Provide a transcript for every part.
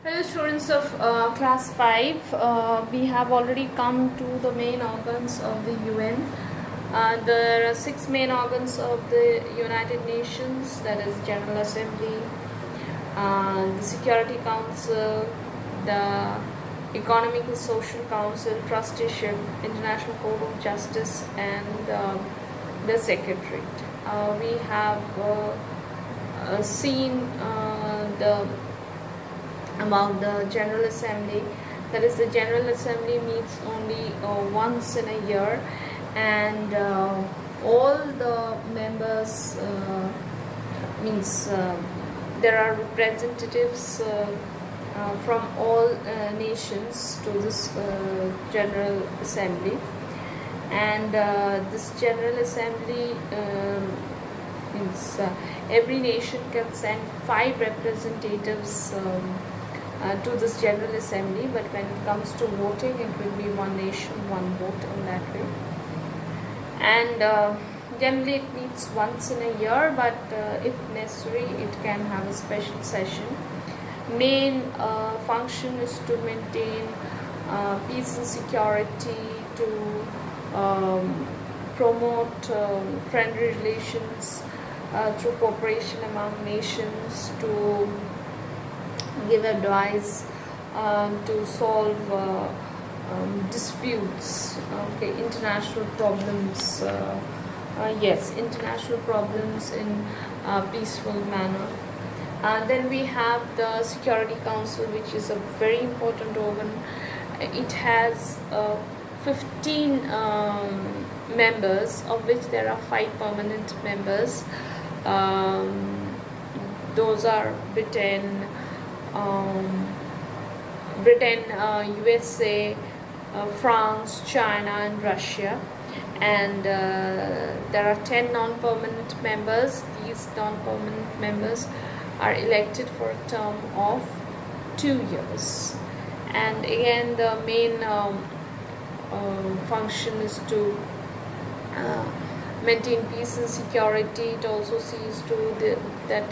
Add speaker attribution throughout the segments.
Speaker 1: Hello students of class 5, we have already come to the main organs of the UN. There are 6 main organs of the United Nations, that is General Assembly, the Security Council, the Economic and Social Council, Trusteeship, International Court of Justice, and the Secretariat. We have seen about the General Assembly. That is, the General Assembly meets only once in a year, and all the members means there are representatives from all nations to this General Assembly, and this General Assembly means every nation can send 5 representatives to this General Assembly, but when it comes to voting, it will be one nation, one vote in that way. And generally it meets once in a year, but if necessary, it can have a special session. Main function is to maintain peace and security, to promote friendly relations through cooperation among nations, to give advice, to solve disputes, international problems, international problems in a peaceful manner. Then we have the Security Council, which is a very important organ. It has 15 members, of which there are 5 permanent members. Those are Britain, USA, France, China, and Russia. And there are 10 non-permanent members. These non-permanent members are elected for a term of 2 years. And again, the main function is to maintain peace and security. It also sees to that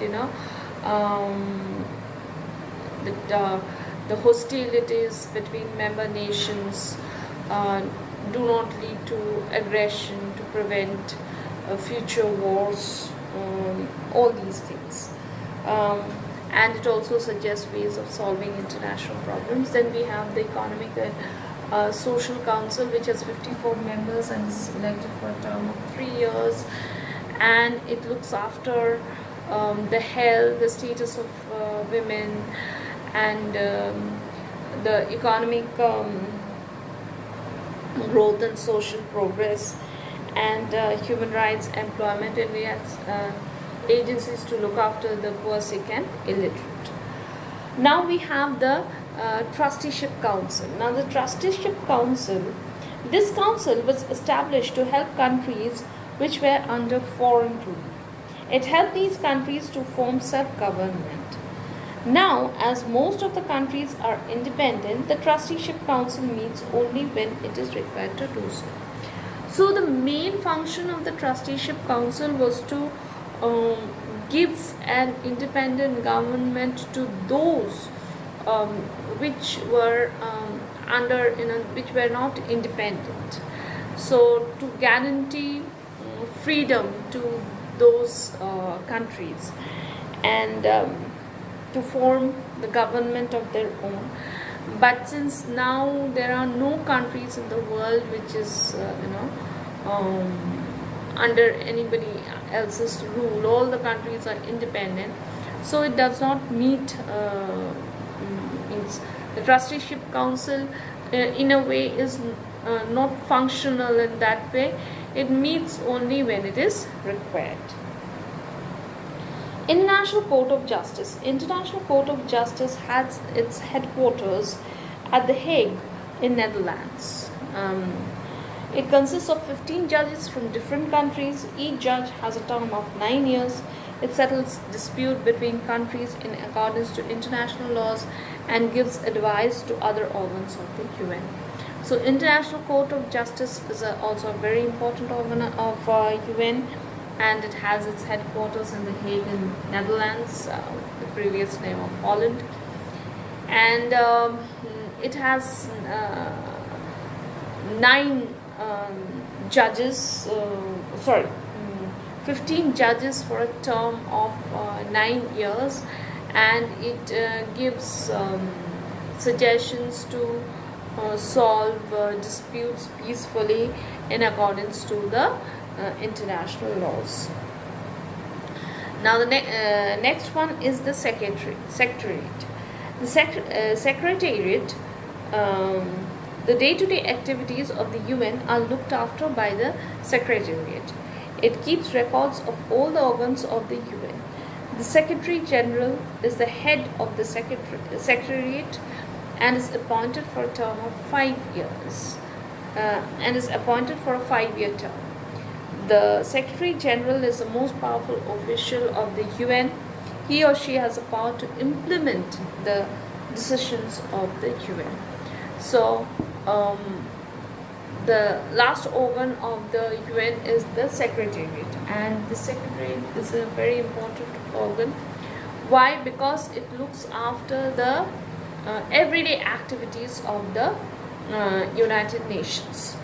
Speaker 1: the hostilities between member nations do not lead to aggression, to prevent future wars, all these things. And it also suggests ways of solving international problems. Then we have the Economic and Social Council, which has 54 members and is elected for a term of 3 years, and it looks after the health, the status of women, and the economic growth and social progress, and human rights, employment, and we have agencies to look after the poor, sick, and illiterate. Now we have the Trusteeship Council. Now the Trusteeship Council, this council was established to help countries which were under foreign rule. It helped these countries to form self-government. Now, as most of the countries are independent, the Trusteeship Council meets only when it is required to do so. So the main function of the Trusteeship Council was to give an independent government to those which were which were not independent. So to guarantee freedom to those countries, and to form the government of their own. But since now there are no countries in the world which is under anybody else's rule, all the countries are independent, so it does not meet means the Trusteeship Council in a way is not functional in that way. It meets only when it is required. International Court of Justice. International Court of Justice has its headquarters at The Hague in Netherlands. It consists of 15 judges from different countries. Each judge has a term of 9 years. It settles dispute between countries in accordance to international laws and gives advice to other organs of the UN. So International Court of Justice is also a very important organ of UN, and it has its headquarters in The Hague in Netherlands, the previous name of Holland. and it has 9 judges, 15 judges for a term of 9 years, and it gives suggestions to solve disputes peacefully in accordance to the international laws. Now the next one is the secretariat. The secretariat, the day-to-day activities of the UN are looked after by the secretariat. It keeps records of all the organs of the UN. The Secretary General is the head of the secretariat and is appointed for a term of 5 years, and is appointed for a 5-year term. The Secretary General is the most powerful official of the UN. He or she has the power to implement the decisions of the UN. So, the last organ of the UN is the Secretariat, and the Secretariat is a very important organ. Why? Because it looks after the everyday activities of the United Nations.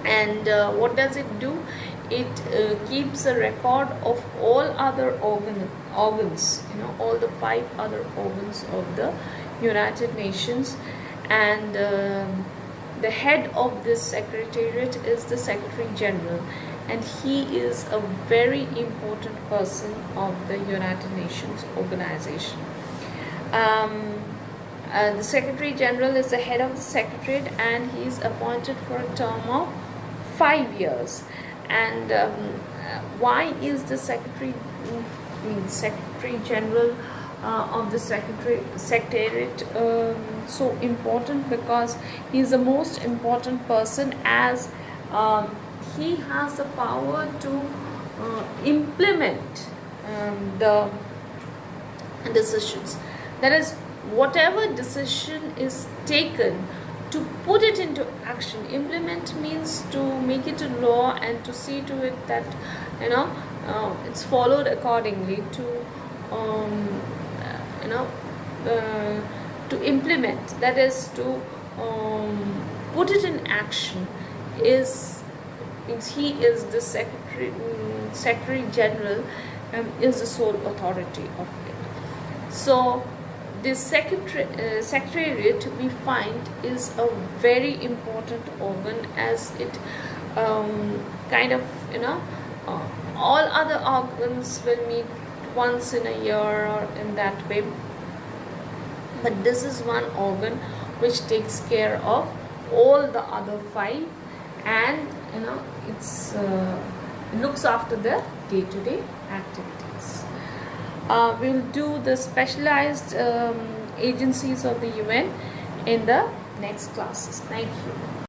Speaker 1: And what does it do? It keeps a record of all other organs, all the 5 other organs of the United Nations, and the head of this secretariat is the Secretary General, and he is a very important person of the United Nations organization. The Secretary General is the head of the Secretariat, and he is appointed for a term of 5 years. And why is the Secretary General of the Secretariat so important? Because he is the most important person, as he has the power to implement the decisions. That is, whatever decision is taken, to put it into action. Implement means to make it a law and to see to it that it's followed accordingly. To implement, that is to put it in action, means he is the Secretary General, is the sole authority of it. So this secretariat, we find, is a very important organ, as it all other organs will meet once in a year or in that way, but this is one organ which takes care of all the other 5, and it's looks after the day-to-day activities. We'll do the specialized agencies of the UN in the next classes. Thank you.